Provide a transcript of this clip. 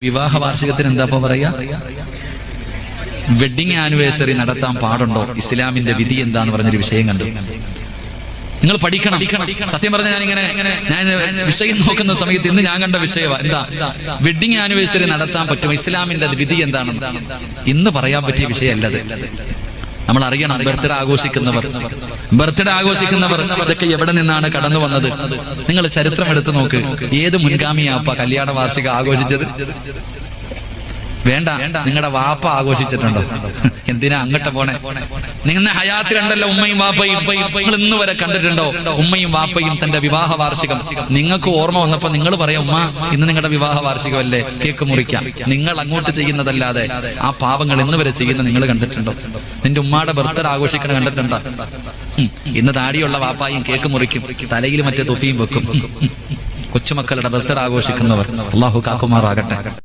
വിവാഹ വാർഷികത്തിന് എന്താ പറയാ? വെഡിങ് ആനിവേഴ്സറി നടത്താൻ പാടുണ്ടോ? ഇസ്ലാമിന്റെ വിധി എന്താന്ന് പറഞ്ഞൊരു വിഷയം കണ്ടു. നിങ്ങൾ പഠിക്കണം. സത്യം പറഞ്ഞ ഞാൻ വിഷയം നോക്കുന്ന സമയത്ത് ഇന്ന് ഞാൻ കണ്ട വിഷയമാണ്. എന്താ വെഡിങ് ആനിവേഴ്സറി നടത്താൻ പറ്റുമോ? ഇസ്ലാമിന്റെ വിധി എന്താണെന്ന് ഇന്ന് പറയാൻ പറ്റിയ വിഷയമല്ലത്. നമ്മൾ അറിയണം. ബർത്ത്ഡേ ആഘോഷിക്കുന്നവർ ഇതൊക്കെ എവിടെ നിന്നാണ് കടന്നു വന്നത്? നിങ്ങൾ ചരിത്രം എടുത്തു നോക്ക്. ഏത് മുൻഗാമിയാപ്പ കല്യാണ വാർഷികം ആഘോഷിച്ചത്? വേണ്ട, നിങ്ങളുടെ വാപ്പ ആഘോഷിച്ചിട്ടുണ്ടോ? എന്തിനാ അങ്ങോട്ട് പോണേ? നിങ്ങളുടെ ഹയാത്തിലുണ്ടല്ലോ ഉമ്മയും വാപ്പയും. നിങ്ങൾ ഇന്ന് വരെ കണ്ടിട്ടുണ്ടോ ഉമ്മയും വാപ്പയും തന്റെ വിവാഹ വാർഷികം? നിങ്ങൾക്ക് ഓർമ്മ വന്നപ്പോ നിങ്ങൾ പറയാം, ഉമ്മ ഇന്ന് നിങ്ങളുടെ വിവാഹ വാർഷികമല്ലേ, കേക്ക് മുറിക്കാം. നിങ്ങൾ അങ്ങോട്ട് ചെയ്യുന്നതല്ലാതെ ആ പാവങ്ങൾ ഇന്ന് വരെ ചെയ്യുന്ന നിങ്ങൾ കണ്ടിട്ടുണ്ടോ? നിന്റെ ഉമ്മയുടെ ബർത്ത്ഡേ ആഘോഷിക്കണം കണ്ടിട്ടുണ്ടോ? ഇന്ന് താടിയുള്ള വാപ്പായും കേക്ക് മുറിക്കും, തലയിൽ മറ്റേ തൊപ്പിയും വെക്കും. കൊച്ചുമക്കളുടെ ബർത്ത്ഡേ ആഘോഷിക്കുന്നവർ അല്ലാഹു കാക്കുമാറാകട്ടെ.